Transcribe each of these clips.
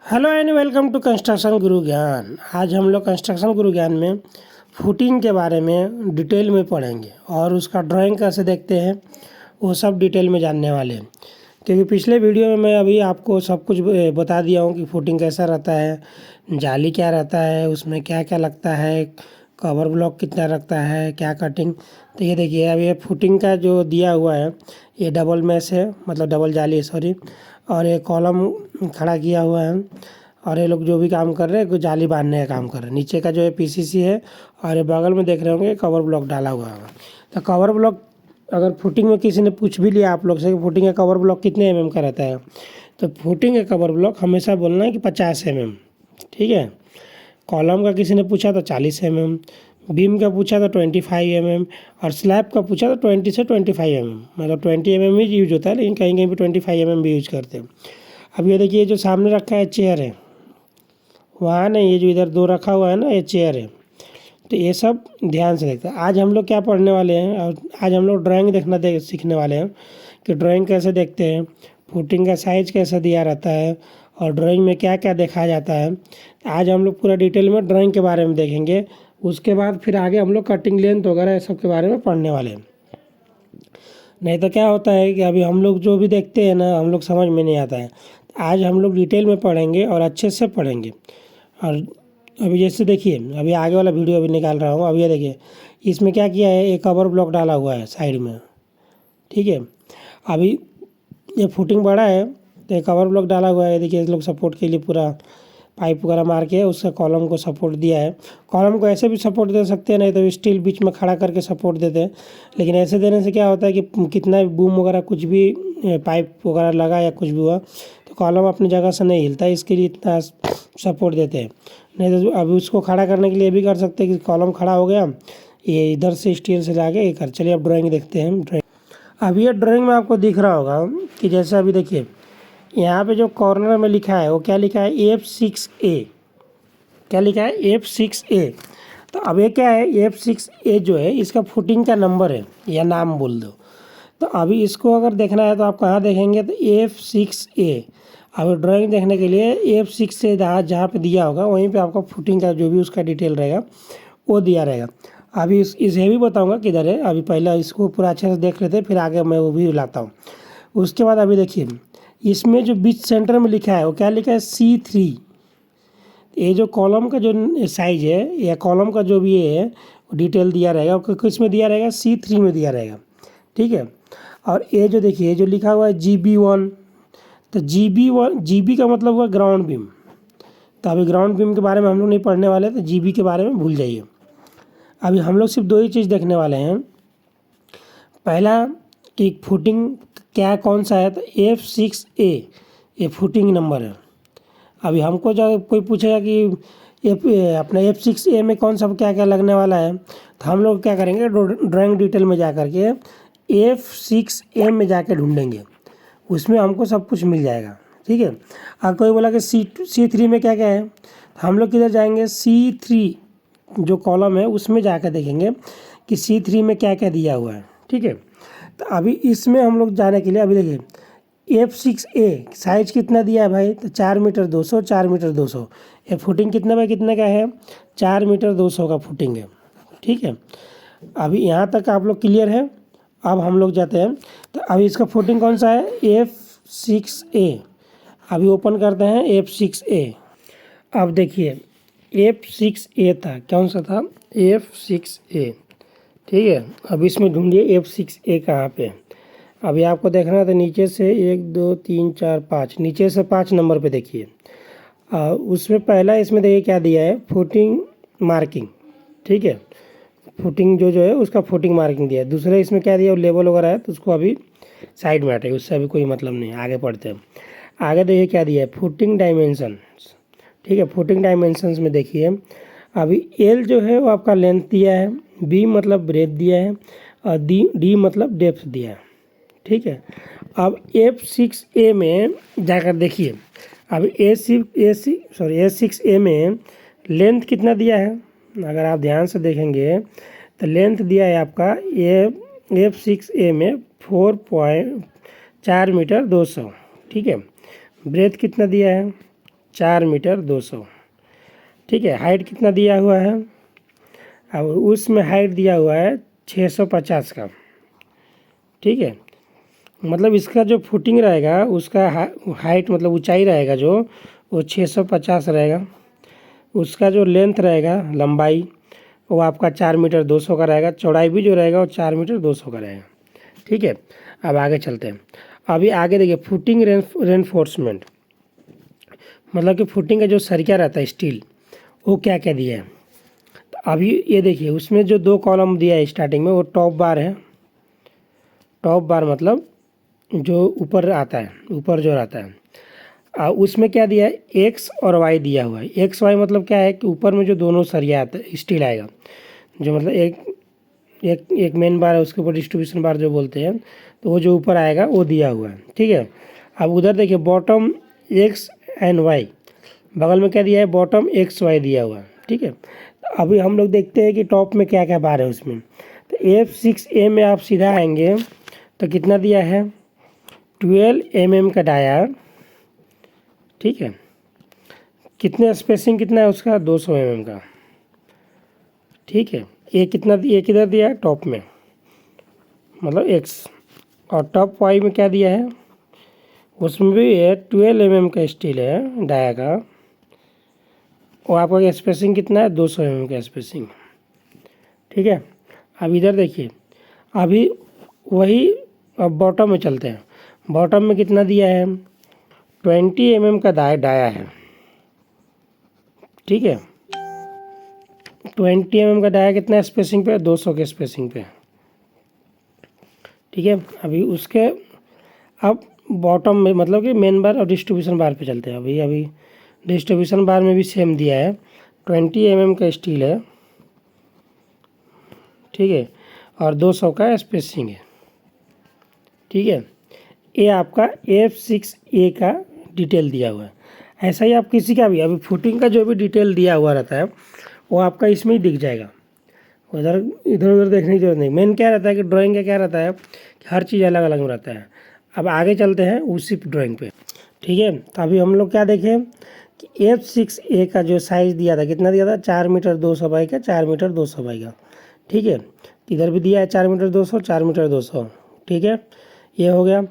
Hello and welcome to construction Guru Gyan. आज हम लोग कंस्ट्रक्शन गुरु ज्ञान में फुटिंग के बारे में डिटेल में पढ़ेंगे और उसका ड्राइंग कैसे देखते हैं वो सब डिटेल में जानने वाले हैं। क्योंकि पिछले वीडियो में मैं अभी आपको सब कुछ बता दिया हूँ कि फुटिंग कैसा रहता है, जाली क्या रहता है, उसमें क्या क्या लगता है, कवर ब्लॉक कितना रखता है, क्या कटिंग। तो ये देखिए अब ये फुटिंग का जो दिया हुआ है ये डबल मैश है, मतलब डबल जाली सॉरी, और ये कॉलम खड़ा किया हुआ है और ये लोग जो भी काम कर रहे हैं जाली बांधने का काम कर रहे हैं। नीचे का जो है पीसीसी है और ये बगल में देख रहे होंगे कवर ब्लॉक डाला हुआ है। तो कवर ब्लॉक अगर फुटिंग में किसी ने पूछ भी लिया आप लोग से कि फुटिंग का कवर ब्लॉक कितने mm का रहता है, तो फुटिंग का कवर ब्लॉक हमेशा बोलना है कि 50 mm। ठीक है। कॉलम का किसी ने पूछा तो 40 mm, बीम का पूछा तो 25 mm और स्लैब का पूछा तो 20 से 25 mm, मतलब 20 mm ही यूज होता है, लेकिन कहीं कहीं भी 25 mm भी यूज करते हैं। अब ये देखिए जो सामने रखा है चेयर है, वहाँ नहीं, ये जो इधर दो रखा हुआ है ना ये चेयर है। तो ये सब ध्यान से देखते हैं। आज हम लोग क्या पढ़ने वाले हैं और आज हम लोग ड्राइंग देखना सीखने वाले हैं कि ड्राइंग कैसे देखते हैं, फुटिंग का साइज कैसे दिया रहता है और ड्राइंग में क्या क्या देखा जाता है। आज हम लोग पूरा डिटेल में ड्राइंग के बारे में देखेंगे। उसके बाद फिर आगे हम लोग कटिंग लेंथ वगैरह सब के बारे में पढ़ने वाले हैं। नहीं तो क्या होता है कि अभी हम लोग जो भी देखते हैं ना हम लोग समझ में नहीं आता है। आज हम लोग डिटेल में पढ़ेंगे और अच्छे से पढ़ेंगे। और अभी जैसे देखिए अभी आगे वाला वीडियो अभी निकाल रहा हूँ। अब ये देखिए इसमें क्या किया है, एक कवर ब्लॉक डाला हुआ है साइड में। ठीक है। अभी ये फुटिंग बड़ा है तो एक कवर ब्लॉक डाला हुआ है। देखिए इस लोग सपोर्ट के लिए पूरा पाइप वगैरह मार के उसका कॉलम को सपोर्ट दिया है। कॉलम को ऐसे भी सपोर्ट दे सकते हैं, नहीं तो स्टील बीच में खड़ा करके सपोर्ट देते हैं। लेकिन ऐसे देने से क्या होता है कि कितना भी बूम वगैरह कुछ भी पाइप वगैरह लगा या कुछ भी हुआ तो कॉलम अपनी जगह से नहीं हिलता, इसके लिए इतना सपोर्ट देते हैं। नहीं तो अभी उसको खड़ा करने के लिए भी कर सकते हैं कि कॉलम खड़ा हो गया, ये इधर से स्टील से लाके ये कर। चलिए अब ड्राइंग देखते हैं। अब ये ड्राइंग में आपको दिख रहा होगा कि जैसे अभी देखिए यहाँ पे जो कॉर्नर में लिखा है वो क्या लिखा है, F6A। क्या लिखा है, F6A। तो अब ये क्या है, F6A जो है इसका फुटिंग का नंबर है या नाम बोल दो। तो अभी इसको अगर देखना है तो आप कहाँ देखेंगे, तो F6A। अब ड्राइंग देखने के लिए F6A जहाँ पे दिया होगा वहीं पे आपका फुटिंग का जो भी उसका डिटेल रहेगा वो दिया रहेगा। अभी इसे भी बताऊँगा किधर है। अभी पहले इसको पूरा अच्छे से देख लेते हैं, फिर आगे मैं वो भी लाता हूँ। उसके बाद अभी देखिए इसमें जो बीच सेंटर में लिखा है वो क्या लिखा है, C3। ये जो कॉलम का जो साइज है या कॉलम का जो भी ये है डिटेल दिया रहेगा, किस में दिया रहेगा, C3 में दिया रहेगा। ठीक है। और ये जो देखिए जो लिखा हुआ है GB1, तो GB का मतलब हुआ ग्राउंड बीम। तो अभी ग्राउंड बीम के बारे में हम लोग नहीं पढ़ने वाले, तो GB के बारे में भूल जाइए। अभी हम लोग सिर्फ दो ही चीज़ देखने वाले हैं। पहला कि फुटिंग क्या कौन सा है, तो F6A ये फुटिंग नंबर है। अभी हमको जब कोई पूछेगा कि अपना F6A में कौन सा क्या क्या लगने वाला है, तो हम लोग क्या करेंगे, ड्राइंग डिटेल में जा कर के F6A में जाके ढूंढेंगे, उसमें हमको सब कुछ मिल जाएगा। ठीक है। अगर कोई बोला कि C3 में क्या क्या है, तो हम लोग किधर जाएंगे, C3 जो कॉलम है उसमें जाकर देखेंगे कि C3 में क्या क्या दिया हुआ है। ठीक है। तो अभी इसमें हम लोग जाने के लिए अभी देखिए F6A साइज कितना दिया है भाई, तो 4 मीटर 200, 4 मीटर 200। ये फुटिंग कितने बाय कितने का है, 4 मीटर 200 का फुटिंग है। ठीक है। अभी यहाँ तक आप लोग क्लियर है। अब हम लोग जाते हैं, तो अभी इसका फुटिंग कौन सा है, F6A। अभी ओपन करते हैं F6A। अब देखिए F6A था, कौन सा था, F6A। ठीक है। अब इसमें ढूंढिए F6A कहाँ पे। अभी आपको देखना है तो नीचे से 1 2 3 4 5, नीचे से 5 नंबर पे देखिए। उसमें पहला इसमें देखिए क्या दिया है, फुटिंग मार्किंग। ठीक है। फुटिंग जो है उसका फुटिंग मार्किंग दिया है। दूसरे इसमें क्या दिया, लेवल वगैरह है तो उसको अभी साइड में हटाइए, उससे अभी कोई मतलब नहीं है। आगे पढ़ते हैं। आगे देखिए क्या दिया है, फुटिंग डायमेंशन। ठीक है। फुटिंग डायमेंशंस में देखिए अभी L जो है वो आपका लेंथ दिया है, B मतलब ब्रेथ दिया है और D मतलब डेप्थ दिया है। ठीक है। अब F6A में जाकर देखिए, अब A6A में लेंथ कितना दिया है, अगर आप ध्यान से देखेंगे तो लेंथ दिया है आपका F6A में 4.4 मीटर 200। ठीक है। ब्रेथ कितना दिया है, 4 मीटर 200। ठीक है, हाइट कितना दिया हुआ है, अब उसमें हाइट दिया हुआ है 650 का। ठीक है, मतलब इसका जो फुटिंग रहेगा उसका हाइट मतलब ऊंचाई रहेगा जो वो 650 रहेगा। उसका जो लेंथ रहेगा लंबाई वो आपका 4 मीटर 200 का रहेगा। चौड़ाई भी जो रहेगा वो 4 मीटर 200 का रहेगा। ठीक है, अब आगे चलते हैं। अभी आगे देखिए फुटिंग रेनफोर्समेंट, मतलब कि फुटिंग का जो सरिया रहता है स्टील, वो क्या क्या दिया है। तो अभी ये देखिए उसमें जो 2 कॉलम दिया है स्टार्टिंग में, वो टॉप बार है। टॉप बार मतलब जो ऊपर आता है, ऊपर जो रहता है। उसमें क्या दिया है, एक्स और वाई दिया हुआ है। एक्स वाई मतलब क्या है कि ऊपर में जो दोनों सरिया आता है स्टील आएगा, जो मतलब एक मेन बार है, उसके ऊपर डिस्ट्रीब्यूशन बार जो बोलते हैं, तो वो जो ऊपर आएगा वो दिया हुआ है। ठीक है, अब उधर देखिए बॉटम एक्स एंड वाई, बगल में क्या दिया है, बॉटम एक्स वाई दिया हुआ है। ठीक है, तो अभी हम लोग देखते हैं कि टॉप में क्या क्या बार है उसमें। तो F6A में आप सीधा आएंगे तो कितना दिया है, 12 mm का डाया। ठीक है, कितने स्पेसिंग कितना है उसका, 200 mm का। ठीक है, ये किधर दिया है, टॉप में मतलब एक्स, और टॉप वाई में क्या दिया है, उसमें भी है 12 mm का स्टील है डाया का, और आपका स्पेसिंग कितना है, 200 mm का स्पेसिंग। ठीक है, अब इधर देखिए, अभी वही अब बॉटम में चलते हैं। बॉटम में कितना दिया है, 20 mm का डाया है। ठीक है, 20 mm का डाया कितना स्पेसिंग पे, 200 के स्पेसिंग पे। ठीक है, अभी उसके अब बॉटम में मतलब कि मेन बार और डिस्ट्रीब्यूशन बार पे चलते हैं। अभी डिस्ट्रीब्यूशन बार में भी सेम दिया है, 20 mm का स्टील है। ठीक है, और 200 का स्पेसिंग है। ठीक है, ये आपका F6A का डिटेल दिया हुआ है। ऐसा ही आप किसी का भी अभी फुटिंग का जो भी डिटेल दिया हुआ रहता है वो आपका इसमें ही दिख जाएगा, उधर इधर उधर देखने की जरूरत नहीं। मेन क्या रहता है कि ड्राइंग का क्या रहता है कि हर चीज़ अलग अलग रहता है। अब आगे चलते हैं उसी ड्राइंग पे। ठीक है, तो अभी हम लोग क्या देखें कि F6A का जो साइज़ दिया था, कितना दिया था, 4 मीटर 200 बाई का, 4 मीटर 200 बाई का। ठीक है, इधर भी दिया है 4 मीटर 200, 4 मीटर 200। ठीक है, ये हो गया।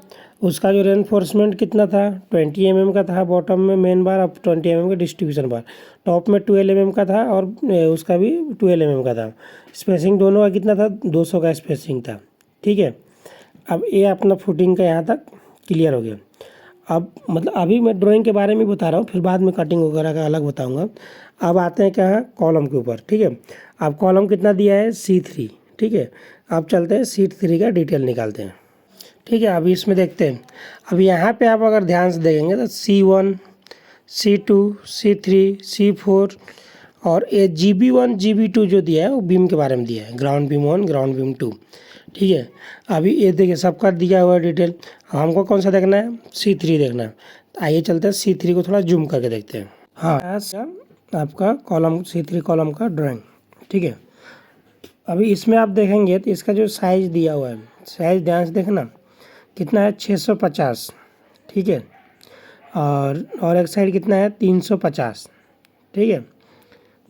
उसका जो रेनफोर्समेंट कितना था, 20 mm का था बॉटम में मेन बार, अब 20 mm का डिस्ट्रीब्यूशन बार। टॉप में 12 mm का था और उसका भी 12 mm का था। स्पेसिंग दोनों का कितना था, 200 का स्पेसिंग था। ठीक है, अब ये अपना फुटिंग का यहाँ तक क्लियर हो गया। अब मतलब अभी मैं ड्राइंग के बारे में बता रहा हूँ, फिर बाद में कटिंग वगैरह का अलग बताऊँगा। अब आते हैं क्या है, कॉलम के ऊपर। ठीक है, अब कॉलम कितना दिया है, C3। ठीक है, अब चलते हैं C3 का डिटेल निकालते हैं। ठीक है, अभी इसमें देखते हैं। अब यहाँ पे आप अगर ध्यान से देखेंगे तो C1, C2, C3, C4 और ये GB1 GB2 जो दिया है वो बीम के बारे में दिया है, ग्राउंड बीम 1 ग्राउंड बीम 2। ठीक है, अभी ये देखिए सबका दिया हुआ डिटेल। हमको कौन सा देखना है, C3 देखना है। तो आइए चलते हैं C3 को थोड़ा जूम करके देखते हैं। हाँ, आपका कॉलम C3 कॉलम का ड्राइंग। ठीक है, अभी इसमें आप देखेंगे तो इसका जो साइज़ दिया हुआ है, साइज़ ध्यान से देखना कितना है, 650। ठीक है, और एक साइड कितना है, 350। ठीक है,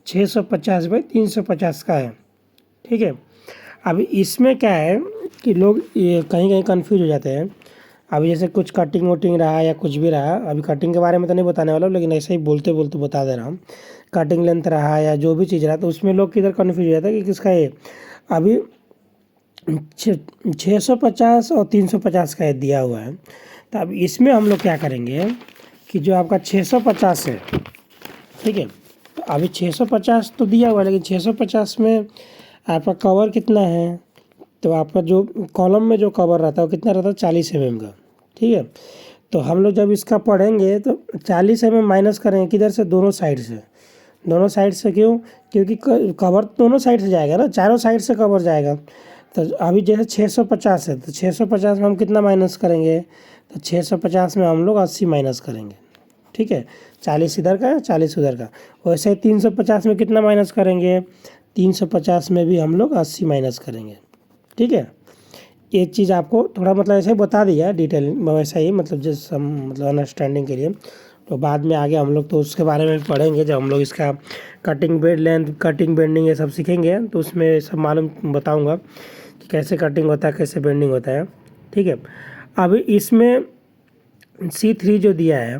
650 बाई 350 का है। ठीक है, अभी इसमें क्या है कि लोग ये कहीं कहीं कन्फ्यूज हो जाते हैं। अभी जैसे कुछ कटिंग वटिंग रहा या कुछ भी रहा, अभी कटिंग के बारे में तो नहीं बताने वाला हूँ, लेकिन ऐसे ही बोलते बोलते बता दे रहा हूँ। कटिंग लेंथ रहा या जो भी चीज़ रहा, तो उसमें लोग किधर कन्फ्यूज हो जाता है कि किसका ये। अभी 650 और 350 का दिया हुआ है। तो अब इसमें हम लोग क्या करेंगे कि जो आपका 650 है, ठीक है, तो अभी 650 तो दिया हुआ है, लेकिन 650 में आपका कवर कितना है, तो आपका जो कॉलम में जो कवर रहता है वो कितना रहता है, 40 mm का। ठीक है, तो हम लोग जब इसका पढ़ेंगे तो 40 mm माइनस करेंगे किधर से, दोनों साइड से। दोनों साइड से क्यों, क्योंकि कवर दोनों साइड से जाएगा ना, चारों साइड से कवर जाएगा। तो अभी जैसे 650 है तो 650 में हम कितना माइनस करेंगे, तो 650 में हम लोग 80 माइनस करेंगे। ठीक है, 40 इधर का 40 उधर का। वैसे 350 में कितना माइनस करेंगे, 350 में भी हम लोग 80 माइनस करेंगे। ठीक है, एक चीज़ आपको थोड़ा मतलब ऐसे बता दिया डिटेल, वैसा ही मतलब जैसे मतलब अंडरस्टैंडिंग के लिए तो बाद में आगे हम लोग तो उसके बारे में पढ़ेंगे जब हम लोग इसका cutting bed length, cutting bending ये सब सीखेंगे, तो उसमें सब मालूम बताऊंगा कि कैसे कटिंग होता है, कैसे बेंडिंग होता है। ठीक है, अब इसमें C3 जो दिया है,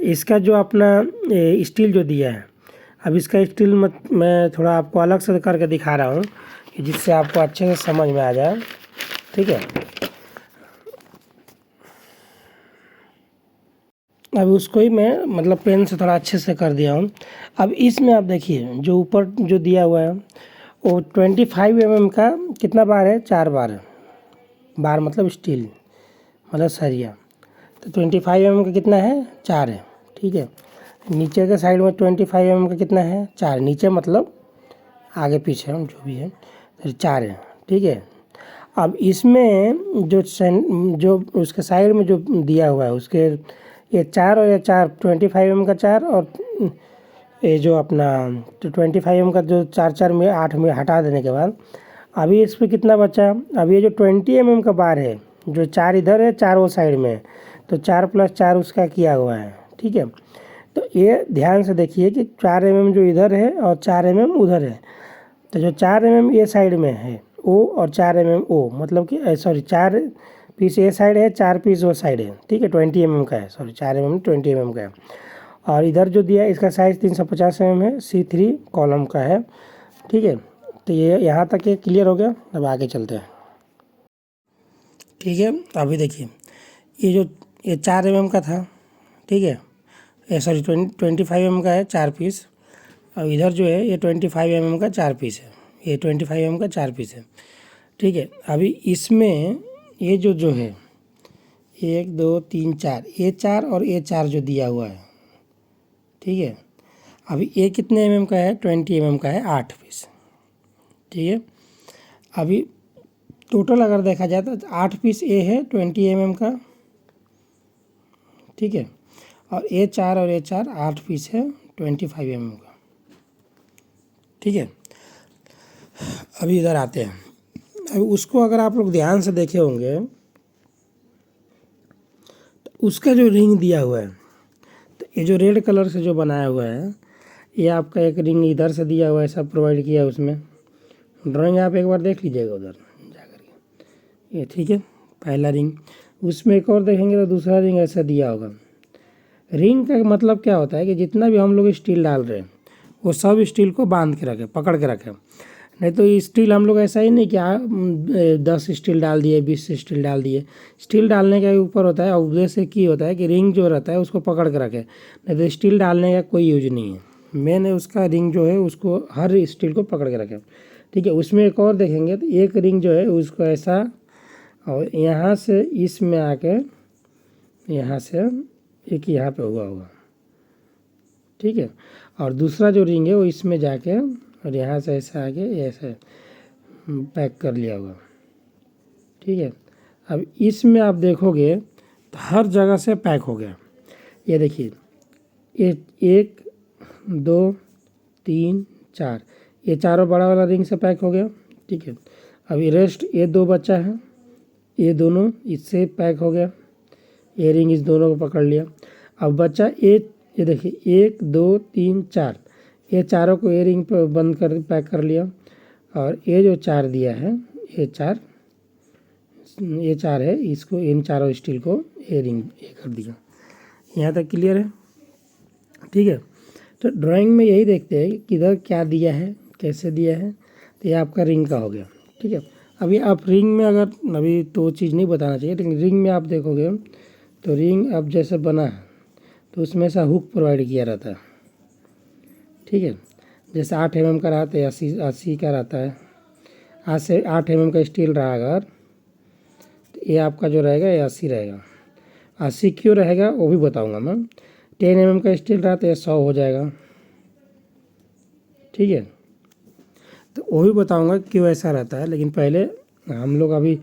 इसका जो अपना स्टील जो दिया है, अब इसका स्टील मैं थोड़ा आपको अलग से करके दिखा रहा हूँ कि जिससे आपको अच्छे से समझ में आ जाए। ठीक है, अब उसको ही मैं मतलब पेन से थोड़ा अच्छे से कर दिया हूँ। अब इसमें आप देखिए जो ऊपर जो दिया हुआ है वो 25 mm का कितना बार है, 4 बार है। बार मतलब स्टील मतलब सरिया, तो 25 mm का कितना है, 4 है। ठीक है, नीचे के साइड में 25 mm का कितना है, 4, नीचे मतलब आगे पीछे जो भी है तो 4 है। ठीक है, अब इसमें जो उसके साइड में जो दिया हुआ है उसके ये 4 और ये 4 25 mm का 4 और ये जो अपना 25 mm का जो 4 में 8 में हटा देने के बाद अभी इस पर कितना बचा। अब ये जो 20 mm का बार है, जो 4 इधर है 4 वो साइड में, तो 4 + 4 उसका किया हुआ है। ठीक है, तो ये ध्यान से देखिए कि 4 mm जो इधर है और 4 mm उधर है, तो जो 4 mm ये साइड में है ओ और 4 mm ओ, मतलब कि सॉरी 4 पीस ये साइड है, 4 पीस वो साइड है। ठीक है, 20 mm का है, सॉरी 4 mm 20 mm का है। और इधर जो दिया है इसका साइज़ 350 mm है, C3 कॉलम का है। ठीक है, तो ये यहाँ तक ये क्लियर हो गया। अब आगे चलते हैं। ठीक है, अभी देखिए ये 4 mm का था। ठीक है, ये सॉरी 25 mm का है 4 पीस, और इधर जो है ये 25 mm का 4 पीस है, ये 25 mm का 4 पीस है। ठीक है, अभी इसमें ये जो है 1 2 3 4, ये 4 और ये 4 जो दिया हुआ है। ठीक है, अभी ये कितने mm का है, 20 mm का है, 8 पीस। ठीक है, अभी टोटल अगर देखा जाए तो 8 पीस ए है 20 mm का। ठीक है, और ए 4 और ए 4 8 पीस है 25 mm का। ठीक है, अभी इधर आते हैं। अभी उसको अगर आप लोग ध्यान से देखे होंगे तो उसका जो रिंग दिया हुआ है, तो ये जो रेड कलर से जो बनाया हुआ है, ये आपका एक रिंग इधर से दिया हुआ है, सब प्रोवाइड किया है उसमें। ड्राइंग आप एक बार देख लीजिएगा उधर जा कर के। ये ठीक है, पहला रिंग। उसमें एक और देखेंगे तो दूसरा रिंग ऐसा दिया होगा। रिंग का मतलब क्या होता है कि जितना भी हम लोग स्टील डाल रहे हैं वो सब स्टील को बांध के रखें, पकड़ के रखें। नहीं तो स्टील हम लोग ऐसा ही नहीं कि 10 स्टील डाल दिए, 20 स्टील डाल दिए। स्टील डालने के ऊपर होता है, उद्देश्य की होता है कि रिंग जो रहता है उसको पकड़ के रखे। नहीं तो स्टील डालने का कोई यूज नहीं है, मेन है उसका रिंग जो है उसको हर स्टील को पकड़ के रखे। ठीक है, उसमें एक और देखेंगे तो एक रिंग जो है उसको ऐसा, और यहाँ से इसमें आके यहाँ से एक यहाँ पे हुआ होगा। ठीक है, और दूसरा जो रिंग है वो इसमें जाके और यहाँ से ऐसा आके ऐसे पैक कर लिया होगा। ठीक है, अब इसमें आप देखोगे तो हर जगह से पैक हो गया। ये देखिए ये 1 2 3 4, ये चारों बड़ा वाला रिंग से पैक हो गया। ठीक है, अभी रेस्ट ये 2 बच्चा है, ये दोनों इससे पैक हो गया, ये रिंग इस दोनों को पकड़ लिया। अब बच्चा ये देखिए 1 2 3 4, ये चारों को ये रिंग पर बंद कर पैक कर लिया। और ये जो 4 दिया है ये 4 है, इसको इन चारों स्टील को ये रिंग ये कर दिया। यहाँ तक क्लियर है। ठीक है, तो ड्राइंग में यही देखते हैं कि किधर क्या दिया है, कैसे दिया है। तो ये आपका रिंग का हो गया। ठीक है, अभी आप रिंग में अगर अभी तो चीज़ नहीं बताना चाहिए, लेकिन रिंग में आप देखोगे तो रिंग अब जैसे बना है तो उसमें से हुक प्रोवाइड किया रहता है। ठीक है, जैसे 8 mm का रहता है, 80 का रहता है। 8 mm का स्टील रहा अगर तो ये आपका जो रहेगा ये 80 रहेगा। 80 क्यों रहेगा वो भी बताऊंगा मैं। 10 mm का स्टील रहा तो ये 100 हो जाएगा। ठीक है, तो वो भी बताऊंगा क्यों ऐसा रहता है, लेकिन पहले हम लोग अभी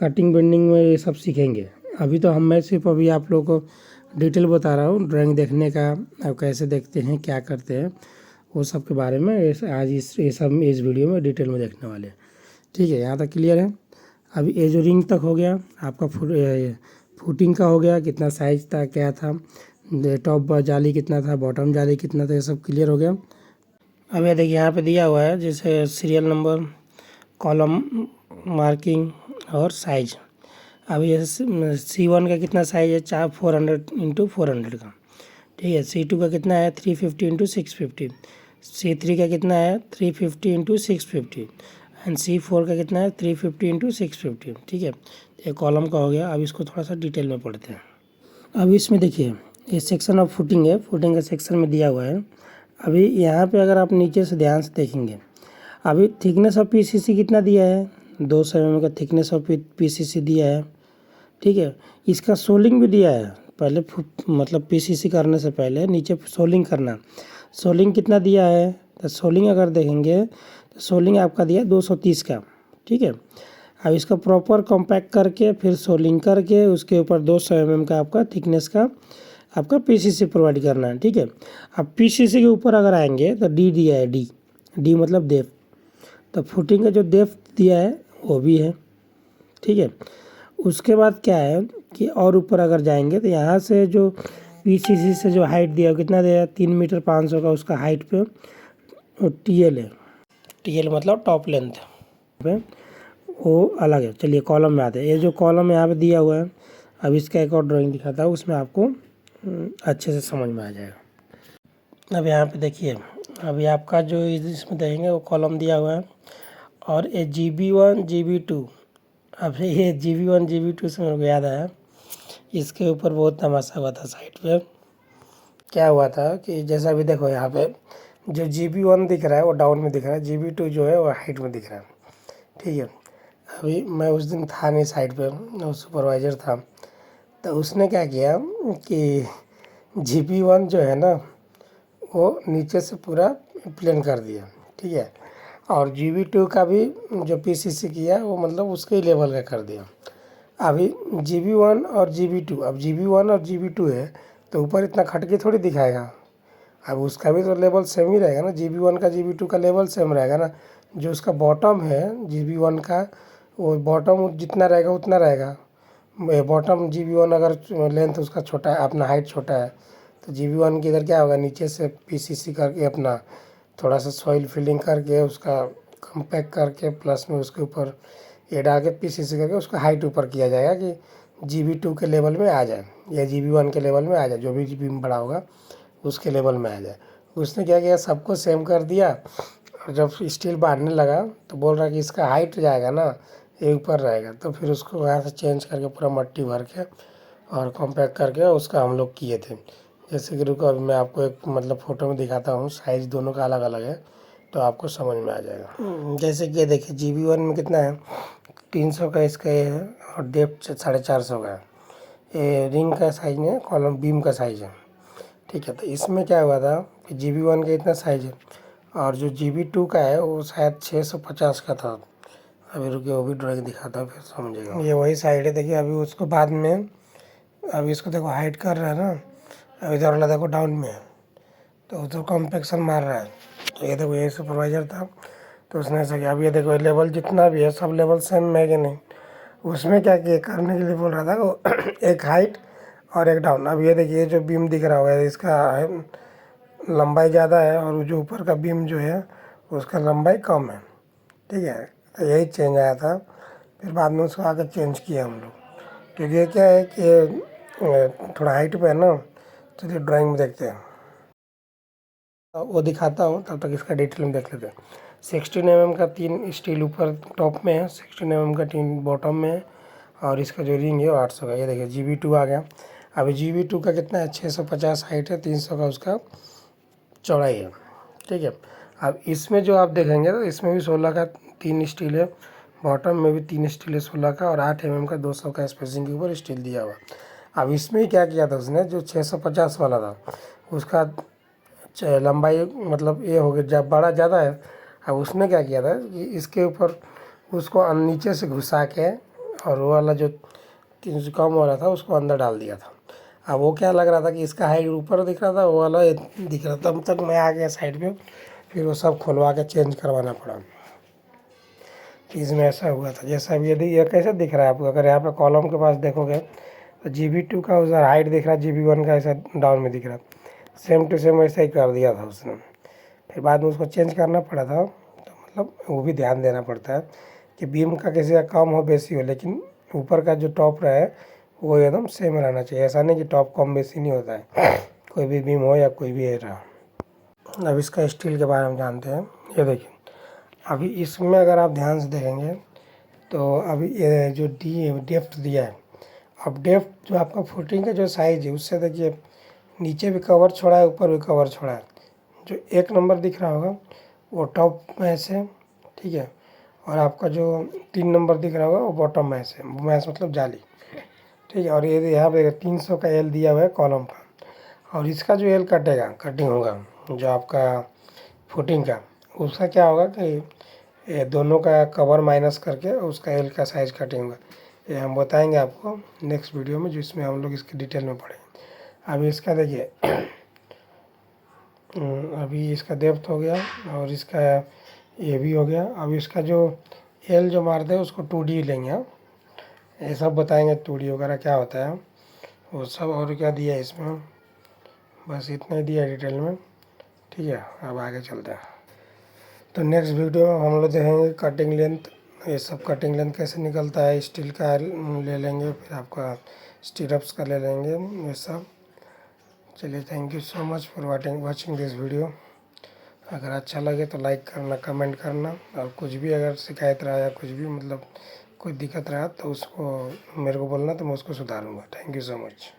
कटिंग बेंडिंग में ये सब सीखेंगे। अभी तो मैं सिर्फ अभी आप लोगों को डिटेल बता रहा हूँ ड्राइंग देखने का, आप कैसे देखते हैं, क्या करते हैं, वो सब के बारे में आज इस वीडियो में डिटेल में देखने वाले हैं। ठीक है, यहाँ तक क्लियर है। अभी ये जो रिंग तक हो गया आपका, फुटिंग का हो गया, कितना साइज था क्या था, टॉप जाली कितना था, बॉटम जाली कितना था, ये सब क्लियर हो गया। अब ये देखिए यहाँ पे दिया हुआ है जैसे सीरियल नंबर, कॉलम मार्किंग और साइज। अब ये C1 का कितना साइज है, 400 × 400 का, ठीक है। C2 का कितना है, 350 × 650। C3 का कितना है, 350 × 650 एंड C4 का कितना है, 350 × 650, ठीक है। ये कॉलम का हो गया। अब इसको थोड़ा सा डिटेल में पढ़ते हैं। अब इसमें देखिए ये सेक्शन ऑफ फुटिंग है, फुटिंग का सेक्शन में दिया हुआ है। अभी यहाँ पे अगर आप नीचे से ध्यान से देखेंगे, अभी थिकनेस ऑफ PCC कितना दिया है, 200 mm का थिकनेस ऑफ PCC दिया है, ठीक है। इसका सोलिंग भी दिया है, पहले मतलब PCC करने से पहले नीचे सोलिंग करना। सोलिंग कितना दिया है, तो सोलिंग अगर देखेंगे तो सोलिंग आपका दिया 230 का, ठीक है। अब इसका प्रॉपर कॉम्पैक्ट करके फिर सोलिंग करके उसके ऊपर 200 mm का आपका थिकनेस का आपका PCC प्रोवाइड करना है, ठीक है। अब PCC के ऊपर अगर आएंगे तो D दिया है, डी मतलब डेप्थ, तो फुटिंग का जो डेप्थ दिया है वो भी है, ठीक है। उसके बाद क्या है कि और ऊपर अगर जाएंगे तो यहाँ से जो PCC से जो हाइट दिया है कितना दिया है, 3 मीटर 500 का उसका हाइट पे TL है, TL मतलब टॉप लेंथ पे, वो अलग है। चलिए कॉलम में आते हैं। ये जो कॉलम यहाँ पे दिया हुआ है, अब इसका एक और ड्राइंग दिखाता हूँ, उसमें आपको अच्छे से समझ में आ जाएगा। अब यहाँ पे देखिए, अभी आपका जो इसमें देखेंगे वो कॉलम दिया हुआ है और ये GB1 GB2। अब ये GB1 GB2 से मेरे को याद आया, इसके ऊपर बहुत तमाशा हुआ था साइड पे। क्या हुआ था कि जैसा अभी देखो यहाँ पे जो GB1 दिख रहा है वो डाउन में दिख रहा है, GB2 जो है वो हाइट में दिख रहा है, ठीक है। अभी मैं उस दिन था नहीं साइड पे, वो सुपरवाइज़र था, तो उसने क्या किया कि GB1 जो है ना वो नीचे से पूरा प्लेन कर दिया, ठीक है। और GB2 का भी जो PCC किया वो मतलब उसके ही लेवल का कर दिया। अभी GB1 और GB2, अब GB1 और GB2 है तो ऊपर इतना खटके थोड़ी दिखाएगा, अब उसका भी तो लेवल सेम ही रहेगा ना, GB1 का GB2 का लेवल सेम रहेगा ना। जो उसका बॉटम है GB1 का, वो बॉटम जितना रहेगा उतना रहेगा। बॉटम GB1 अगर लेंथ उसका छोटा है, अपना हाइट छोटा है, तो GB1 की इधर क्या होगा, नीचे से PCC करके अपना थोड़ा सा सॉइल फिलिंग करके उसका कम्पैक्ट करके प्लस में उसके ऊपर ये डाल के PCC करके उसका हाइट ऊपर किया जाएगा कि GB2 के लेवल में आ जाए या GB1 के लेवल में आ जाए, जो भी बीम बड़ा होगा उसके लेवल में आ जाए। उसने क्या किया, सबको सेम कर दिया और जब स्टील बांधने लगा तो बोल रहा कि इसका हाइट जाएगा ना ये ऊपर रहेगा, तो फिर उसको वहाँ से चेंज करके पूरा मट्टी भर के और कॉम्पैक्ट करके उसका हम लोग किए थे। जैसे कि रुको अभी मैं आपको एक मतलब फ़ोटो में दिखाता हूँ, साइज़ दोनों का अलग अलग है तो आपको समझ में आ जाएगा। जैसे कि देखिए GB1 में कितना है, 300 का इसका ये है और डेप्थ 450 का है। ये रिंग का साइज है, कॉलम बीम का साइज़ है, ठीक है। तो इसमें क्या हुआ था कि GB1 का इतना साइज है और जो GB2 का है वो शायद 650 का था। अभी रुकिए वो भी ड्राइंग दिखाता हूँ फिर समझेगा। ये वही साइड है, देखिए। अभी उसको बाद में अभी इसको देखो हाइट कर रहा है ना, अभी इधर वाला देखो डाउन में है तो उधर कॉम्पैक्शन मार रहा है। तो ये देखो ये सुपरवाइज़र था तो उसने ऐसा किया। अब ये देखो लेवल जितना भी है सब लेवल सेम है कि नहीं, उसमें क्या किया करने के लिए बोल रहा था वो एक हाइट और एक डाउन। अब ये देखिए जो बीम दिख रहा होगा इसका लंबाई ज़्यादा है और जो ऊपर का बीम जो है उसका लंबाई कम है, ठीक है। तो यही चेंज आया था, फिर बाद में उसको आकर चेंज किया हम लोग, क्योंकि ये क्या है कि थोड़ा हाइट पे है ना। चलिए ड्राइंग में देखते हैं, वो दिखाता हूँ, तब तक इसका डिटेल में देख लेते हैं। 16 mm का 3 स्टील ऊपर टॉप में है, 16 mm का 3 बॉटम में है और इसका जो रिंग है वो 800 का। ये देखिए GB2 आ गया। अभी GB2 का कितना है, 650 हाइट है, 300 का उसका चौड़ाई है, ठीक है। अब इसमें जो आप देखेंगे तो इसमें भी 16 का 3 स्टील है, बॉटम में भी 3 स्टील है 16 का और 8 mm का 200 का स्पेसिंग के ऊपर स्टील दिया हुआ। अब इसमें क्या किया था उसने, जो 650 वाला था उसका लंबाई मतलब ये हो गया जब बड़ा ज़्यादा है। अब उसने क्या किया था कि इसके ऊपर उसको नीचे से घुसा के और वो वाला जो 300 कम वाला था उसको अंदर डाल दिया था। अब वो क्या लग रहा था कि इसका हाइट ऊपर दिख रहा था, वो वाला दिख रहा था। तब तक मैं आ गया साइड पे, फिर वो सब खुलवा के चेंज करवाना पड़ा। इसमें ऐसा हुआ था। जैसा अब ये कैसे दिख रहा है आपको, अगर यहाँ पे कॉलम के पास देखोगे तो GB2 का उधर हाइट दिख रहा है, GB1 का ऐसा डाउन में दिख रहा है। सेम टू सेम वैसा ही कर दिया था उसने। फिर बाद में उसको चेंज करना पड़ा था। तो मतलब वो भी ध्यान देना पड़ता है कि बीम का किसी का कम हो बेसी हो, लेकिन ऊपर का जो टॉप रहे वो एकदम सेम रहना चाहिए। ऐसा नहीं कि टॉप कम बेसी नहीं होता है, कोई भी बीम हो या कोई भी रहा। अब इसका स्टील के बारे में जानते हैं। ये देखिए, अभी इसमें अगर आप ध्यान से देखेंगे तो अभी ये जो डेप्थ दिया है, अब डेप्थ जो आपका फुटिंग का जो साइज है उससे देखिए नीचे भी कवर छोड़ा है, ऊपर भी कवर छोड़ा है। जो 1 नंबर दिख रहा होगा वो टॉप मैश है, ठीक है, और आपका जो 3 नंबर दिख रहा होगा वो बॉटम मैश है। मैश मतलब जाली, ठीक है। और ये यहाँ पे 300 का एल दिया हुआ है कॉलम का, और इसका जो एल कटिंग होगा जो आपका फुटिंग का, उसका क्या होगा कि ये दोनों का कवर माइनस करके उसका एल का साइज कटिंग होगा। ये हम बताएंगे आपको नेक्स्ट वीडियो में, जिसमें हम लोग इसकी डिटेल में पढ़ेंगे। अभी इसका देखिए अभी इसका डेप्थ हो गया और इसका ये भी हो गया। अब इसका जो एल जो मारते हैं उसको 2D लेंगे हम, ये सब बताएंगे 2D वगैरह क्या होता है वो सब। और क्या दिया है इसमें, बस इतना ही दिया है डिटेल में, ठीक है। अब आगे चलते हैं। तो नेक्स्ट वीडियो में हम लोग देखेंगे कटिंग लेंथ, ये सब कटिंग लेंथ कैसे निकलता है। स्टील का ले लेंगे, फिर आपका स्टीरअप्स का ले लेंगे, ये सब। चलिए, thank you so much for watching this video. अगर अच्छा लगे तो लाइक करना, कमेंट करना, और कुछ भी अगर शिकायत रहा या कुछ भी मतलब कोई दिक्कत रहा तो उसको मेरे को बोलना, तो मैं उसको सुधारूँगा। Thank you so much.